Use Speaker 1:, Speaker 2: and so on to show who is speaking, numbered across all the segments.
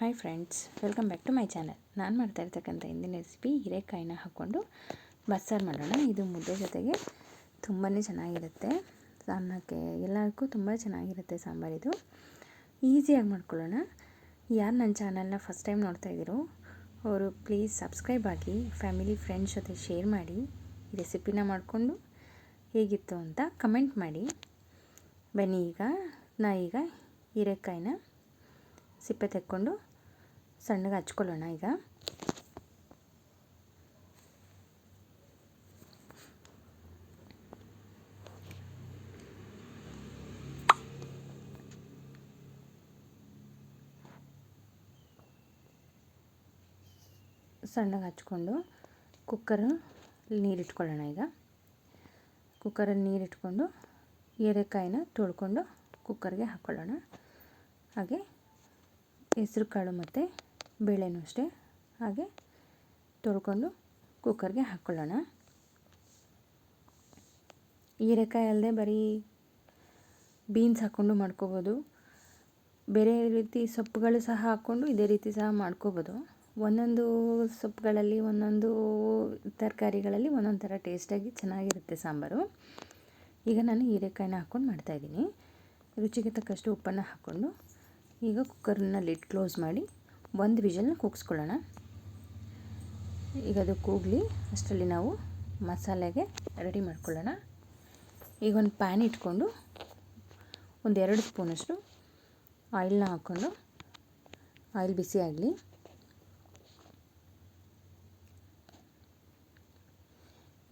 Speaker 1: Hi friends, welcome back to my channel. ನಾನು ಮಾಡ್ತಾ ಇರ್ತಕ್ಕಂಥ ಇಂದಿನ ರೆಸಿಪಿ ಹೀರೆಕಾಯಿನ ಹಾಕ್ಕೊಂಡು ಬಸ್ಸಾರು ಮಾಡೋಣ. ಇದು ಮುದ್ದೆ ಜೊತೆಗೆ ತುಂಬಾ ಚೆನ್ನಾಗಿರುತ್ತೆ. ಅನ್ನಕ್ಕೆ ಎಲ್ಲದಕ್ಕೂ ತುಂಬ ಚೆನ್ನಾಗಿರುತ್ತೆ ಸಾಂಬಾರಿದು. ಈಸಿಯಾಗಿ ಮಾಡ್ಕೊಳ್ಳೋಣ. ಯಾರು ನನ್ನ ಚಾನಲ್ನ ಫಸ್ಟ್ ಟೈಮ್ ನೋಡ್ತಾ ಇದ್ದೀರೋ ಅವರು ಪ್ಲೀಸ್ ಸಬ್ಸ್ಕ್ರೈಬ್ ಆಗಿ, ಫ್ಯಾಮಿಲಿ ಫ್ರೆಂಡ್ಸ್ ಜೊತೆ ಶೇರ್ ಮಾಡಿ, ಈ ರೆಸಿಪಿನ ಮಾಡಿಕೊಂಡು ಹೇಗಿತ್ತು ಅಂತ ಕಮೆಂಟ್ ಮಾಡಿ. ಬನ್ನಿ, ಈಗ ಹೀರೆಕಾಯಿನ ಸಿಪ್ಪೆ ತೆಕ್ಕೊಂಡು ಸಣ್ಣಗೆ ಹಚ್ಕೊಳ್ಳೋಣ. ಈಗ ಸಣ್ಣಗೆ ಹಚ್ಕೊಂಡು ನೀರಿಟ್ಕೊಳ್ಳೋಣ. ಈಗ ಕುಕ್ಕರಲ್ಲಿ ನೀರಿಟ್ಕೊಂಡು ಹೀರೆಕಾಯಿನ ತೊಳ್ಕೊಂಡು ಕುಕ್ಕರ್ಗೆ ಹಾಕ್ಕೊಳ್ಳೋಣ. ಹಾಗೆ ಹೆಸರು ಕಾಳು ಮತ್ತು ಬೇಳೆನೂ ಅಷ್ಟೇ ಹಾಗೆ ತೊಳ್ಕೊಂಡು ಕುಕ್ಕರ್ಗೆ ಹಾಕ್ಕೊಳ್ಳೋಣ. ಹೀರೆಕಾಯಿ ಅಲ್ಲದೆ ಬರೀ ಬೀನ್ಸ್ ಹಾಕ್ಕೊಂಡು ಮಾಡ್ಕೋಬೋದು. ಬೇರೆ ರೀತಿ ಸೊಪ್ಪುಗಳು ಸಹ ಹಾಕ್ಕೊಂಡು ಇದೇ ರೀತಿ ಸಹ ಮಾಡ್ಕೋಬೋದು. ಒಂದೊಂದು ಸೊಪ್ಪುಗಳಲ್ಲಿ, ಒಂದೊಂದು ತರಕಾರಿಗಳಲ್ಲಿ ಒಂದೊಂದು ಥರ ಟೇಸ್ಟಾಗಿ ಚೆನ್ನಾಗಿರುತ್ತೆ ಸಾಂಬಾರು. ಈಗ ನಾನು ಹೀರೆಕಾಯಿನ ಹಾಕ್ಕೊಂಡು ಮಾಡ್ತಾಯಿದ್ದೀನಿ. ರುಚಿಗೆ ತಕ್ಕಷ್ಟು ಉಪ್ಪನ್ನು ಹಾಕ್ಕೊಂಡು ಈಗ ಕುಕ್ಕರ್ನ ಲಿಡ್ ಕ್ಲೋಸ್ ಮಾಡಿ ಒಂದು ವಿಷಲ್ನ ಕೂಗಿಸ್ಕೊಳ್ಳೋಣ. ಈಗ ಅದು ಕೂಗಲಿ ಅಷ್ಟರಲ್ಲಿ ನಾವು ಮಸಾಲೆಗೆ ರೆಡಿ ಮಾಡ್ಕೊಳ್ಳೋಣ. ಈಗ ಒಂದು ಪ್ಯಾನ್ ಇಟ್ಕೊಂಡು ಒಂದು 2 ಸ್ಪೂನಷ್ಟು ಆಯಿಲ್ನ ಹಾಕ್ಕೊಂಡು ಆಯಿಲ್ ಬಿಸಿ ಆಗಲಿ.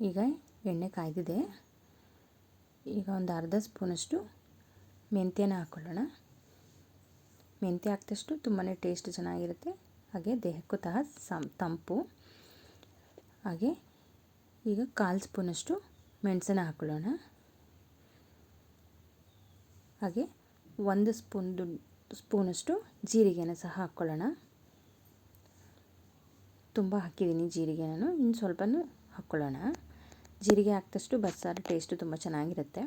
Speaker 1: ಈಗ ಎಣ್ಣೆ ಕಾಯ್ದಿದೆ. ಈಗ ಒಂದು ಅರ್ಧ ಸ್ಪೂನಷ್ಟು ಮೆಂತ್ಯನ ಹಾಕ್ಕೊಳ್ಳೋಣ. ಮೆಂತ್ಯ ಹಾಕಿದಷ್ಟು ತುಂಬಾ ಟೇಸ್ಟ್ ಚೆನ್ನಾಗಿರುತ್ತೆ, ಹಾಗೆ ದೇಹಕ್ಕೂ ತಂಪು. ಹಾಗೆ ಈಗ 1/4 ಸ್ಪೂನಷ್ಟು ಮೆಣಸನ್ನು ಹಾಕ್ಕೊಳ್ಳೋಣ. ಹಾಗೆ 1 ಸ್ಪೂನಷ್ಟು ಜೀರಿಗೆನ ಸಹ ಹಾಕ್ಕೊಳ್ಳೋಣ. ತುಂಬ ಹಾಕಿದ್ದೀನಿ ಜೀರಿಗೆ ನಾನು, ಇನ್ನು ಸ್ವಲ್ಪನೂ ಹಾಕ್ಕೊಳ್ಳೋಣ. ಜೀರಿಗೆ ಹಾಕಿದಷ್ಟು ಬಸ್ಸಾರು ಟೇಸ್ಟು ತುಂಬ ಚೆನ್ನಾಗಿರುತ್ತೆ.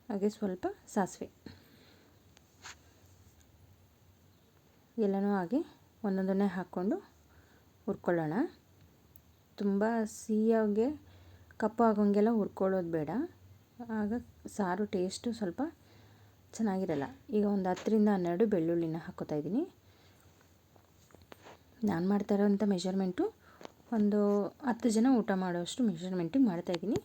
Speaker 1: ಹಾಗೆ ಸ್ವಲ್ಪ ಸಾಸಿವೆ ಎಲ್ಲನೂ ಹಾಗೆ ಒಂದೊಂದನ್ನೇ ಹಾಕ್ಕೊಂಡು ಹುರ್ಕೊಳ್ಳೋಣ. ತುಂಬ ಸಿಹಿಯಾಗೆ ಕಪ್ಪು ಆಗೋಂಗೆಲ್ಲ ಹುರ್ಕೊಳ್ಳೋದು ಬೇಡ, ಆಗ ಸಾರು ಟೇಸ್ಟು ಸ್ವಲ್ಪ ಚೆನ್ನಾಗಿರಲ್ಲ. ಈಗ ಒಂದು 10ರಿಂದ 12 ಬೆಳ್ಳುಳ್ಳಿನ ಹಾಕ್ಕೋತಾ ಇದ್ದೀನಿ. ನಾನು ಮಾಡ್ತಾ ಇರೋಂಥ ಮೆಷರ್ಮೆಂಟು ಒಂದು 10 ಜನ ಊಟ ಮಾಡೋಷ್ಟು ಮೆಷರ್ಮೆಂಟಿಗೆ ಮಾಡ್ತಾಯಿದ್ದೀನಿ.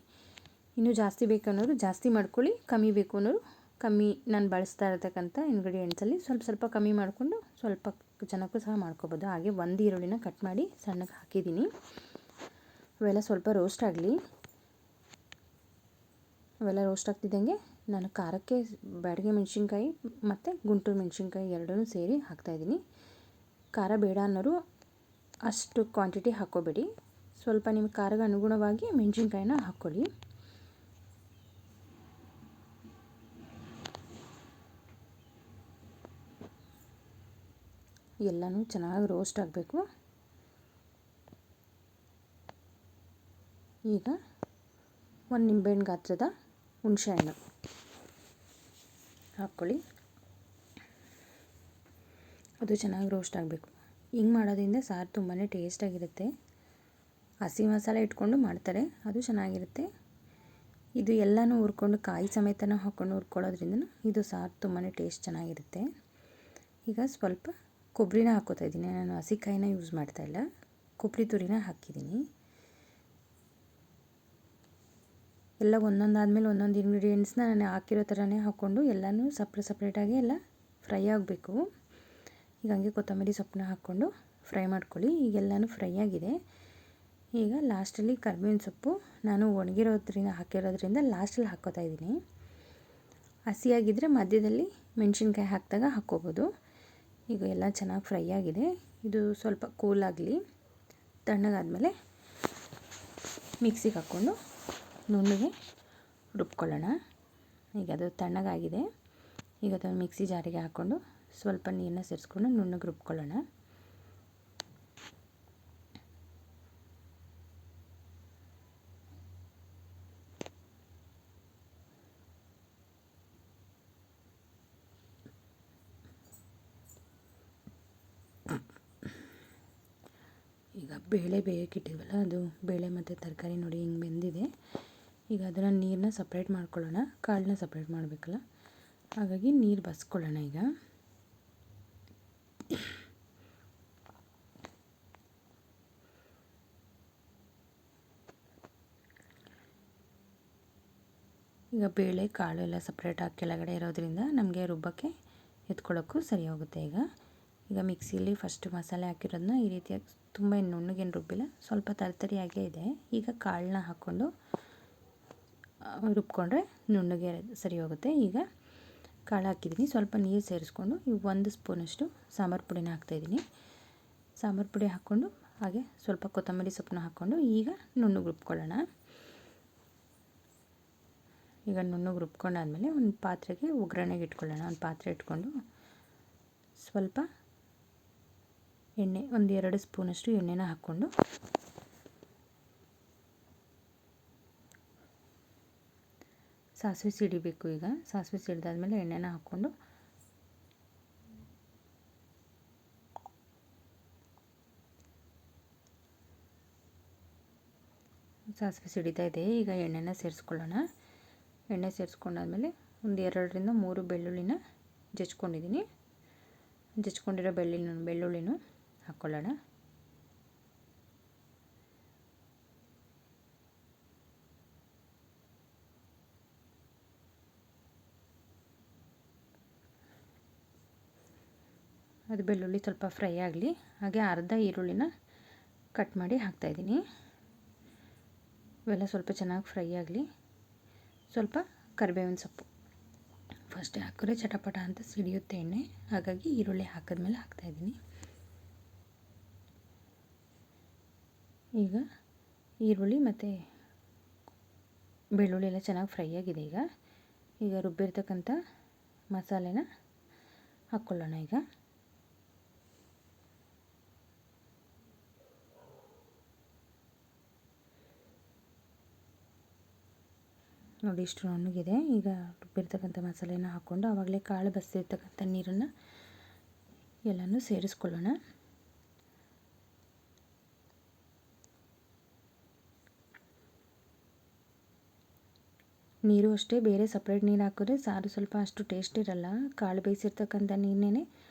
Speaker 1: ಇನ್ನೂ ಜಾಸ್ತಿ ಬೇಕನ್ನೋರು ಜಾಸ್ತಿ ಮಾಡ್ಕೊಳ್ಳಿ, ಕಮ್ಮಿ ಬೇಕು ಅನ್ನೋರು ಕಮ್ಮಿ. ನಾನು ಬಳಸ್ತಾ ಇರತಕ್ಕಂಥ ಇಂಗ್ರೀಡಿಯೆಂಟ್ಸಲ್ಲಿ ಸ್ವಲ್ಪ ಕಮ್ಮಿ ಮಾಡಿಕೊಂಡು ಸ್ವಲ್ಪ ಜನಕ್ಕೂ ಸಹ ಮಾಡ್ಕೋಬೋದು. ಹಾಗೆ 1 ಈರುಳ್ಳಿನ ಕಟ್ ಮಾಡಿ ಸಣ್ಣಗೆ ಹಾಕಿದ್ದೀನಿ. ಅವೆಲ್ಲ ಸ್ವಲ್ಪ ರೋಸ್ಟ್ ಆಗಲಿ. ಅವೆಲ್ಲ ರೋಸ್ಟ್ ಆಗ್ತಿದ್ದಂಗೆ ನಾನು ಖಾರಕ್ಕೆ ಬ್ಯಾಡಗೆ ಮೆಣಸಿನ್ಕಾಯಿ ಮತ್ತು ಗುಂಟೂರು ಮೆಣಸಿನ್ಕಾಯಿ ಎರಡೂ ಸೇರಿ ಹಾಕ್ತಾಯಿದ್ದೀನಿ. ಖಾರ ಬೇಡ ಅನ್ನೋರು ಅಷ್ಟು ಕ್ವಾಂಟಿಟಿ ಹಾಕ್ಕೋಬೇಡಿ, ಸ್ವಲ್ಪ ನಿಮ್ಮ ಖಾರಕ್ಕೆ ಅನುಗುಣವಾಗಿ ಮೆಣಸಿನ್ಕಾಯಿನ ಹಾಕ್ಕೊಳ್ಳಿ. ಎಲ್ಲನೂ ಚೆನ್ನಾಗಿ ರೋಸ್ಟ್ ಆಗಬೇಕು. ಈಗ 1 ನಿಂಬೆಹಣ್ಣು ಗಾತ್ರದ ಹುಣಸೆಹಣ್ಣು ಹಾಕ್ಕೊಳ್ಳಿ. ಅದು ಚೆನ್ನಾಗಿ ರೋಸ್ಟ್ ಆಗಬೇಕು. ಹಿಂಗೆ ಮಾಡೋದ್ರಿಂದ ಸಾರು ತುಂಬಾ ಟೇಸ್ಟಾಗಿರುತ್ತೆ. ಹಸಿ ಮಸಾಲೆ ಇಟ್ಕೊಂಡು ಮಾಡ್ತಾರೆ, ಅದು ಚೆನ್ನಾಗಿರುತ್ತೆ. ಇದು ಎಲ್ಲನೂ ಹುರ್ಕೊಂಡು ಕಾಯಿ ಸಮೇತನ ಹಾಕ್ಕೊಂಡು ಹುರ್ಕೊಳ್ಳೋದ್ರಿಂದ ಇದು ಸಾರು ತುಂಬಾ ಟೇಸ್ಟ್ ಚೆನ್ನಾಗಿರುತ್ತೆ. ಈಗ ಸ್ವಲ್ಪ ಕೊಬ್ಬರಿನ ಹಾಕ್ಕೋತಾ ಇದ್ದೀನಿ. ನಾನು ಹಸಿಕಾಯಿನ ಯೂಸ್ ಮಾಡ್ತಾಯಿಲ್ಲ, ಕೊಬ್ಬರಿ ತುರಿನ ಹಾಕಿದ್ದೀನಿ. ಎಲ್ಲ ಒಂದೊಂದಾದಮೇಲೆ ಒಂದೊಂದು ಇಂಗ್ರೀಡಿಯೆಂಟ್ಸ್ನ ನಾನು ಹಾಕಿರೋ ಥರನೇ ಹಾಕ್ಕೊಂಡು ಎಲ್ಲನೂ ಸಪ್ರೇಟಾಗಿ ಎಲ್ಲ ಫ್ರೈ ಆಗಬೇಕು. ಈಗ ಹಂಗೆ ಕೊತ್ತಂಬರಿ ಸೊಪ್ಪನ್ನ ಹಾಕ್ಕೊಂಡು ಫ್ರೈ ಮಾಡ್ಕೊಳ್ಳಿ. ಈಗೆಲ್ಲನೂ ಫ್ರೈ ಆಗಿದೆ. ಈಗ ಲಾಸ್ಟಲ್ಲಿ ಕರಿಬೇವಿನ ಸೊಪ್ಪು ನಾನು ಹಾಕಿರೋದ್ರಿಂದ ಲಾಸ್ಟಲ್ಲಿ ಹಾಕ್ಕೋತಾ ಇದ್ದೀನಿ. ಹಸಿಯಾಗಿದ್ದರೆ ಮಧ್ಯದಲ್ಲಿ ಮೆಣಸಿನ್ಕಾಯಿ ಹಾಕಿದಾಗ ಹಾಕ್ಕೋಬೋದು. ಈಗ ಎಲ್ಲ ಚೆನ್ನಾಗಿ ಫ್ರೈ ಆಗಿದೆ. ಇದು ಸ್ವಲ್ಪ ಕೂಲ್ ಆಗಲಿ. ತಣ್ಣಗಾದಮೇಲೆ ಮಿಕ್ಸಿಗೆ ಹಾಕ್ಕೊಂಡು ನುಣ್ಣಗೆ ರುಬ್ಕೊಳ್ಳೋಣ. ಈಗ ಅದು ತಣ್ಣಗಾಗಿದೆ. ಈಗ ಅದನ್ನು ಮಿಕ್ಸಿ ಜಾರಿಗೆ ಹಾಕ್ಕೊಂಡು ಸ್ವಲ್ಪ ನೀರನ್ನ ಸೇರಿಸ್ಕೊಂಡು ನುಣ್ಣಗೆ ರುಬ್ಕೊಳ್ಳೋಣ. ಬೇಳೆ ಬೇಯಕ್ಕಿಟ್ಟಿದ್ವಲ್ಲ ಅದು ಬೇಳೆ ಮತ್ತು ತರಕಾರಿ ನೋಡಿ ಹಿಂಗೆ ಬೆಂದಿದೆ. ಈಗ ಅದನ್ನು ನೀರನ್ನ ಸಪ್ರೇಟ್ ಮಾಡ್ಕೊಳ್ಳೋಣ, ಕಾಳನ್ನ ಸಪ್ರೇಟ್ ಮಾಡಬೇಕಲ್ಲ, ಹಾಗಾಗಿ ನೀರು ಬಸ್ಕೊಳ್ಳೋಣ. ಈಗ ಬೇಳೆ ಕಾಳು ಎಲ್ಲ ಸಪ್ರೇಟಾಗಿ ಕೆಳಗಡೆ ಇರೋದ್ರಿಂದ ನಮಗೆ ರುಬ್ಬಕ್ಕೆ ಎತ್ಕೊಳ್ಳೋಕ್ಕೂ ಸರಿ ಹೋಗುತ್ತೆ. ಈಗ ಮಿಕ್ಸಿಲಿ ಫಸ್ಟ್ ಮಸಾಲೆ ಹಾಕಿರೋದನ್ನ ಈ ರೀತಿಯಾಗಿ ತುಂಬ ನುಣ್ಣಗೇನು ರುಬ್ಬಿಲ್ಲ, ಸ್ವಲ್ಪ ತರಿಯಾಗೇ ಇದೆ. ಈಗ ಕಾಳನ್ನ ಹಾಕ್ಕೊಂಡು ರುಬ್ಕೊಂಡ್ರೆ ನುಣ್ಣಗೆ ಸರಿ ಹೋಗುತ್ತೆ. ಈಗ ಕಾಳು ಹಾಕಿದ್ದೀನಿ, ಸ್ವಲ್ಪ ನೀರು ಸೇರಿಸ್ಕೊಂಡು ಈಗ 1 ಸ್ಪೂನಷ್ಟು ಸಾಂಬಾರು ಪುಡಿನ ಹಾಕ್ತಾಯಿದ್ದೀನಿ. ಸಾಂಬಾರು ಪುಡಿ ಹಾಕ್ಕೊಂಡು ಹಾಗೆ ಸ್ವಲ್ಪ ಕೊತ್ತಂಬರಿ ಸೊಪ್ಪನ್ನ ಹಾಕ್ಕೊಂಡು ಈಗ ನುಣ್ಣಗೆ ರುಬ್ಕೊಳ್ಳೋಣ. ಈಗ ನುಣ್ಣಗೆ ರುಬ್ಕೊಂಡಾದಮೇಲೆ ಒಂದು ಪಾತ್ರೆಗೆ ಒಗ್ಗರಣೆಗೆ ಇಟ್ಕೊಳ್ಳೋಣ. ಒಂದು ಪಾತ್ರೆ ಇಟ್ಕೊಂಡು ಸ್ವಲ್ಪ ಎಣ್ಣೆ, ಒಂದು 2 ಸ್ಪೂನಷ್ಟು ಎಣ್ಣೆನ ಹಾಕ್ಕೊಂಡು ಸಾಸಿವೆ ಸಿಡಿಬೇಕು. ಈಗ ಸಾಸಿವೆ ಸಿಡಿದಾದ್ಮೇಲೆ ಎಣ್ಣೆನ ಹಾಕ್ಕೊಂಡು ಸಾಸಿವೆ ಸಿಡಿತಾ ಇದೆ. ಈಗ ಎಣ್ಣೆನ ಸೇರಿಸ್ಕೊಳ್ಳೋಣ. ಎಣ್ಣೆ ಸೇರಿಸ್ಕೊಂಡಾದ್ಮೇಲೆ ಒಂದು 2ರಿಂದ 3 ಬೆಳ್ಳುಳ್ಳಿನ ಜಜ್ಕೊಂಡಿದ್ದೀನಿ. ಜಜ್ಕೊಂಡಿರೋ ಬೆಳ್ಳುಳ್ಳಿನೂ ಹಾಕ್ಕೊಳ್ಳೋಣ. ಅದು ಬೆಳ್ಳುಳ್ಳಿ ಸ್ವಲ್ಪ ಫ್ರೈ ಆಗಲಿ. ಹಾಗೆ ಅರ್ಧ ಈರುಳ್ಳಿನ ಕಟ್ ಮಾಡಿ ಹಾಕ್ತಾಯಿದ್ದೀನಿ. ಇವೆಲ್ಲ ಸ್ವಲ್ಪ ಚೆನ್ನಾಗಿ ಫ್ರೈ ಆಗಲಿ. ಸ್ವಲ್ಪ ಕರಿಬೇವಿನ ಸೊಪ್ಪು ಫಸ್ಟೇ ಹಾಕಿದ್ರೆ ಚಟಪಟ ಅಂತ ಸಿಡಿಯುತ್ತೆ ಎಣ್ಣೆ, ಹಾಗಾಗಿ ಈರುಳ್ಳಿ ಹಾಕಿದ್ಮೇಲೆ ಹಾಕ್ತಾಯಿದ್ದೀನಿ. ಈಗ ಈರುಳ್ಳಿ ಮತ್ತು ಬೆಳ್ಳುಳ್ಳಿ ಎಲ್ಲ ಚೆನ್ನಾಗಿ ಫ್ರೈ ಆಗಿದೆ. ಈಗ ರುಬ್ಬಿರ್ತಕ್ಕಂಥ ಮಸಾಲೆನ ಹಾಕ್ಕೊಳ್ಳೋಣ. ಈಗ ನೋಡಿ ಇಷ್ಟು ನುಣ್ಣಗಿದೆ. ಈಗ ರುಬ್ಬಿರ್ತಕ್ಕಂಥ ಮಸಾಲೆನ ಹಾಕ್ಕೊಂಡು ಆವಾಗಲೇ ಕಾಳು ಬಸಿರ್ತಕ್ಕಂಥ ನೀರನ್ನು ಎಲ್ಲನೂ ಸೇರಿಸ್ಕೊಳ್ಳೋಣ. ನೀರು ಅಷ್ಟೇ, ಬೇರೆ ಸಪ್ರೇಟ್ ನೀರು ಹಾಕಿದ್ರೆ ಸಾರು ಸ್ವಲ್ಪ ಅಷ್ಟು ಟೇಸ್ಟ್ ಇರಲ್ಲ. ಕಾಳು ಬೇಯಿಸಿರ್ತಕ್ಕಂಥ ನೀರನ್ನೇ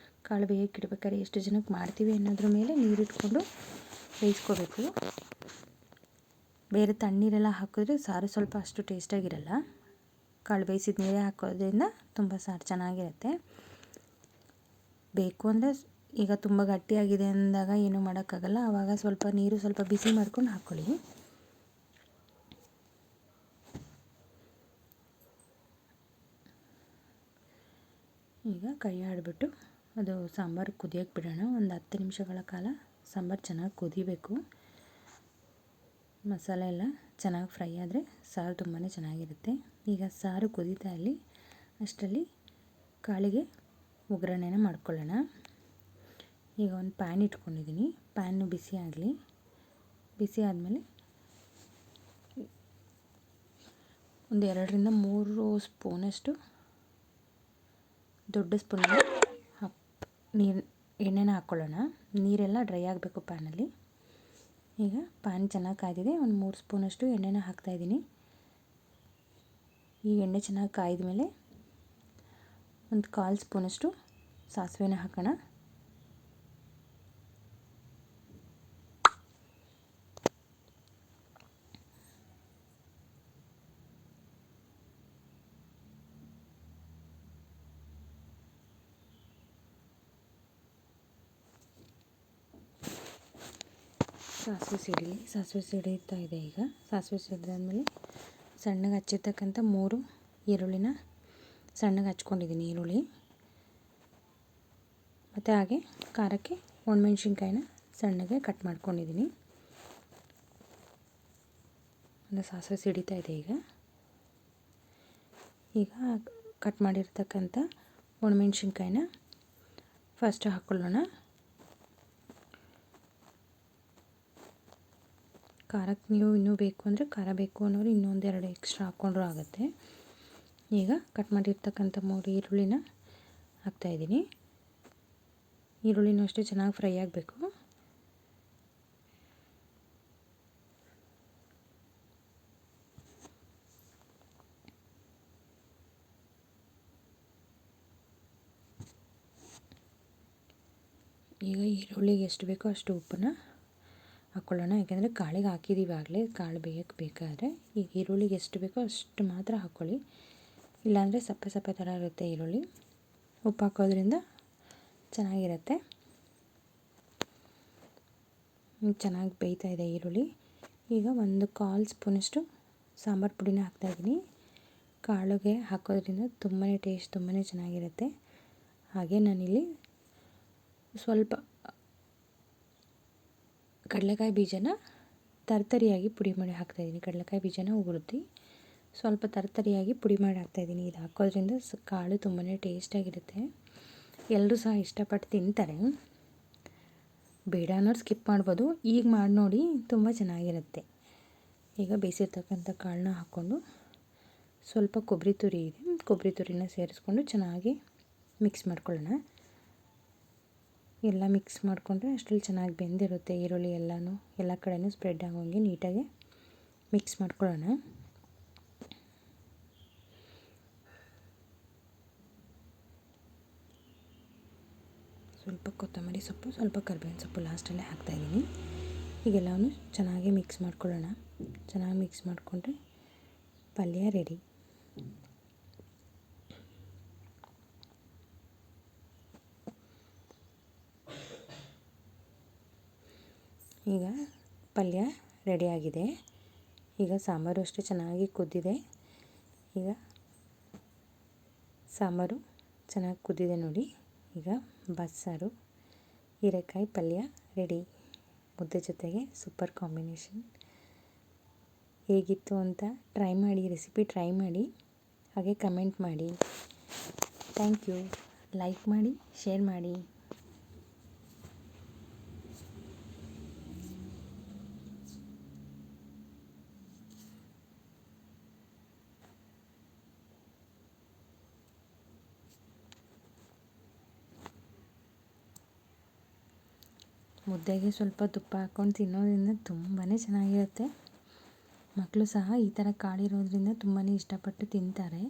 Speaker 1: ಕಾಳು ಬೇಯಕ್ಕಿಡ್ಬೇಕಾದ್ರೆ ಎಷ್ಟು ಜನಕ್ಕೆ ಮಾಡ್ತೀವಿ ಅನ್ನೋದ್ರ ಮೇಲೆ ನೀರಿಟ್ಕೊಂಡು ಬೇಯಿಸ್ಕೋಬೇಕು. ಬೇರೆ ತಣ್ಣೀರೆಲ್ಲ ಹಾಕಿದ್ರೆ ಸಾರು ಸ್ವಲ್ಪ ಅಷ್ಟು ಟೇಸ್ಟಾಗಿರಲ್ಲ. ಕಾಳು ಬೇಯಿಸಿದ ನೀರೇ ಹಾಕೋದ್ರಿಂದ ತುಂಬ ಸಾರು ಚೆನ್ನಾಗಿರುತ್ತೆ. ಬೇಕು ಅಂದರೆ ಈಗ ತುಂಬ ಗಟ್ಟಿಯಾಗಿದೆ ಅಂದಾಗ ಏನೂ ಮಾಡೋಕ್ಕಾಗಲ್ಲ, ಆವಾಗ ಸ್ವಲ್ಪ ನೀರು ಸ್ವಲ್ಪ ಬಿಸಿ ಮಾಡ್ಕೊಂಡು ಹಾಕ್ಕೊಳ್ಳಿ. ಈಗ ಕೈ ಆಡಿಬಿಟ್ಟು ಅದು ಸಾಂಬಾರು ಕುದಿಯೋಕ್ಕೆ ಬಿಡೋಣ. ಒಂದು 10 ನಿಮಿಷಗಳ ಕಾಲ ಸಾಂಬಾರು ಚೆನ್ನಾಗಿ ಕುದಿಬೇಕು. ಮಸಾಲೆ ಎಲ್ಲ ಚೆನ್ನಾಗಿ ಫ್ರೈ ಆದರೆ ಸಾರು ತುಂಬಾ ಚೆನ್ನಾಗಿರುತ್ತೆ. ಈಗ ಸಾರು ಕುದೀತಾ ಇರಲಿ, ಅಷ್ಟರಲ್ಲಿ ಕಾಳಿಗೆ ಒಗ್ಗರಣೆನ ಮಾಡ್ಕೊಳ್ಳೋಣ. ಈಗ ಒಂದು ಪ್ಯಾನ್ ಇಟ್ಕೊಂಡಿದ್ದೀನಿ. ಪ್ಯಾನು ಬಿಸಿ ಆಗಲಿ. ಬಿಸಿ ಆದಮೇಲೆ ಒಂದು 2ರಿಂದ 3 ಸ್ಪೂನಷ್ಟು ದೊಡ್ಡ ಸ್ಪೂನಲ್ಲಿ ಎಣ್ಣೆನ ಹಾಕ್ಕೊಳ್ಳೋಣ. ನೀರೆಲ್ಲ ಡ್ರೈ ಆಗಬೇಕು ಪ್ಯಾನಲ್ಲಿ. ಈಗ ಪ್ಯಾನ್ ಚೆನ್ನಾಗಿ ಕಾಯ್ದಿದೆ. ಒಂದು 3 ಸ್ಪೂನಷ್ಟು ಎಣ್ಣೆನ ಹಾಕ್ತಾಯಿದ್ದೀನಿ. ಈ ಎಣ್ಣೆ ಚೆನ್ನಾಗಿ ಕಾಯ್ದ ಮೇಲೆ ಒಂದು 1/4 ಸ್ಪೂನಷ್ಟು ಸಾಸಿವೆನ ಹಾಕೋಣ. ಸಾಸಿವೆ ಸಿಡಿತಾ ಇದೆ. ಈಗ ಸಾಸಿವೆ ಸಿಡಿದಾದ್ಮೇಲೆ ಸಣ್ಣಗೆ ಹಚ್ಚಿರ್ತಕ್ಕಂಥ 3 ಈರುಳ್ಳಿನ ಸಣ್ಣಗೆ ಹಚ್ಕೊಂಡಿದ್ದೀನಿ. ಈರುಳ್ಳಿ ಮತ್ತು ಹಾಗೆ ಖಾರಕ್ಕೆ ಒಣಮೆಣ್ಸಿನ್ಕಾಯಿನ ಸಣ್ಣಗೆ ಕಟ್ ಮಾಡ್ಕೊಂಡಿದ್ದೀನಿ. ಒಂದು ಸಾಸಿವೆ ಸಿಡಿತಾ ಇದೆ. ಈಗ ಕಟ್ ಮಾಡಿರ್ತಕ್ಕಂಥ ಒಣಮೆಣ್ಸಿನ್ಕಾಯಿನ ಫಸ್ಟ್ ಹಾಕ್ಕೊಳ್ಳೋಣ. ಖಾರಕ್ಕೆ ನೀವು ಇನ್ನೂ ಬೇಕು ಅಂದರೆ ಖಾರ ಬೇಕು ಅನ್ನೋರು ಇನ್ನೊಂದು 2 ಎಕ್ಸ್ಟ್ರಾ ಹಾಕ್ಕೊಂಡ್ರೂ ಆಗುತ್ತೆ. ಈಗ ಕಟ್ ಮಾಡಿರ್ತಕ್ಕಂಥ 3 ಈರುಳ್ಳಿನ ಹಾಕ್ತಾಯಿದ್ದೀನಿ. ಈರುಳ್ಳಿನೂ ಅಷ್ಟೇ ಚೆನ್ನಾಗಿ ಫ್ರೈ ಆಗಬೇಕು. ಈಗ ಈರುಳ್ಳಿಗೆ ಎಷ್ಟು ಬೇಕೋ ಅಷ್ಟು ಉಪ್ಪನ್ನು ಹಾಕ್ಕೊಳ್ಳೋಣ. ಯಾಕೆಂದರೆ ಕಾಳಿಗೆ ಹಾಕಿದ್ದೀವಿ ಆಗಲೇ, ಕಾಳು ಬೇಯಕ್ಕೆ ಬೇಕಾದರೆ. ಈಗ ಈರುಳ್ಳಿಗೆ ಎಷ್ಟು ಬೇಕೋ ಅಷ್ಟು ಮಾತ್ರ ಹಾಕ್ಕೊಳ್ಳಿ, ಇಲ್ಲಾಂದರೆ ಸಪ್ಪೆ ಸಪ್ಪೆ ಥರ ಇರುತ್ತೆ ಈರುಳ್ಳಿ. ಉಪ್ಪು ಹಾಕೋದ್ರಿಂದ ಚೆನ್ನಾಗಿರುತ್ತೆ. ಚೆನ್ನಾಗಿ ಬೇಯ್ತಾ ಇದೆ ಈರುಳ್ಳಿ. ಈಗ 1/4 ಸ್ಪೂನಷ್ಟು ಸಾಂಬಾರು ಪುಡಿನ ಹಾಕ್ತಾಯಿದ್ದೀನಿ. ಕಾಳಿಗೆ ಹಾಕೋದ್ರಿಂದ ತುಂಬಾ ಟೇಸ್ಟ್ ತುಂಬಾ ಚೆನ್ನಾಗಿರುತ್ತೆ. ಹಾಗೆ ನಾನಿಲ್ಲಿ ಸ್ವಲ್ಪ ಕಡಲೆಕಾಯಿ ಬೀಜನ ತರ್ತರಿಯಾಗಿ ಪುಡಿ ಮಾಡಿ ಹಾಕ್ತಾಯಿದ್ದೀನಿ. ಕಡಲೆಕಾಯಿ ಬೀಜನ ಹುರಿದು ಸ್ವಲ್ಪ ತರ್ತರಿಯಾಗಿ ಪುಡಿ ಮಾಡಿ ಹಾಕ್ತಾಯಿದ್ದೀನಿ. ಇದು ಹಾಕೋದ್ರಿಂದ ಕಾಳು ತುಂಬಾ ಟೇಸ್ಟಾಗಿರುತ್ತೆ. ಎಲ್ಲರೂ ಸಹ ಇಷ್ಟಪಟ್ಟು ತಿಂತಾರೆ. ಬೇಡ ಅನ್ನೋರು ಸ್ಕಿಪ್ ಮಾಡ್ಬೋದು. ಈಗ ಮಾಡಿ ನೋಡಿ, ತುಂಬ ಚೆನ್ನಾಗಿರುತ್ತೆ. ಈಗ ಬೇಯಿಸಿರ್ತಕ್ಕಂಥ ಕಾಳನ್ನ ಹಾಕ್ಕೊಂಡು ಸ್ವಲ್ಪ ಕೊಬ್ಬರಿ ತುರಿ ಇದೆ, ಕೊಬ್ಬರಿ ತುರಿನ ಸೇರಿಸ್ಕೊಂಡು ಚೆನ್ನಾಗಿ ಮಿಕ್ಸ್ ಮಾಡ್ಕೊಳ್ಳೋಣ. ಎಲ್ಲ ಮಿಕ್ಸ್ ಮಾಡಿಕೊಂಡ್ರೆ ಅಷ್ಟರಲ್ಲಿ ಚೆನ್ನಾಗಿ ಬೆಂದಿರುತ್ತೆ ಈರುಳ್ಳಿ. ಎಲ್ಲ ಕಡೆಯೂ ಸ್ಪ್ರೆಡ್ ಆಗೋಂಗೆ ನೀಟಾಗಿ ಮಿಕ್ಸ್ ಮಾಡ್ಕೊಳ್ಳೋಣ. ಸ್ವಲ್ಪ ಕೊತ್ತಂಬರಿ ಸೊಪ್ಪು, ಸ್ವಲ್ಪ ಕರಿಬೇವಿನ ಸೊಪ್ಪು ಲಾಸ್ಟಲ್ಲೇ ಹಾಕ್ತಾಯಿದ್ದೀನಿ. ಈಗೆಲ್ಲವೂ ಚೆನ್ನಾಗಿ ಮಿಕ್ಸ್ ಮಾಡ್ಕೊಳ್ಳೋಣ. ಚೆನ್ನಾಗಿ ಮಿಕ್ಸ್ ಮಾಡಿಕೊಂಡ್ರೆ ಪಲ್ಯ ರೆಡಿ. ಈಗ ಪಲ್ಯ ರೆಡಿಯಾಗಿದೆ. ಈಗ ಸಾಂಬಾರು ಅಷ್ಟೇ ಚೆನ್ನಾಗಿ ಕುದ್ದಿದೆ. ಈಗ ಸಾಂಬಾರು ಚೆನ್ನಾಗಿ ಕುದ್ದಿದೆ ನೋಡಿ. ಈಗ ಬಸ್ಸಾರು ಹೀರೆಕಾಯಿ ಪಲ್ಯ ರೆಡಿ. ಮುದ್ದೆ ಜೊತೆಗೆ ಸೂಪರ್ ಕಾಂಬಿನೇಷನ್. ಹೇಗಿತ್ತು ಅಂತ ಟ್ರೈ ಮಾಡಿ, ರೆಸಿಪಿ ಟ್ರೈ ಮಾಡಿ, ಹಾಗೆ ಕಮೆಂಟ್ ಮಾಡಿ. Thank you. ಲೈಕ್ ಮಾಡಿ, ಶೇರ್ ಮಾಡಿ. ಮುದ್ದೆಗೆ ಸ್ವಲ್ಪ ತುಪ್ಪ ಹಾಕ್ಕೊಂಡು ತಿನ್ನೋದ್ರಿಂದ ತುಂಬಾ ಚೆನ್ನಾಗಿರುತ್ತೆ. ಮಕ್ಕಳು ಸಹ ಈ ಥರ ಕಾಳಿರೋದ್ರಿಂದ ತುಂಬಾ ಇಷ್ಟಪಟ್ಟು ತಿಂತಾರೆ.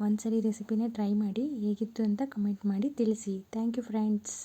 Speaker 1: ಒಂದ್ಸರಿ ರೆಸಿಪಿನ ಟ್ರೈ ಮಾಡಿ, ಹೇಗಿತ್ತು ಅಂತ ಕಮೆಂಟ್ ಮಾಡಿ ತಿಳಿಸಿ. Thank you friends.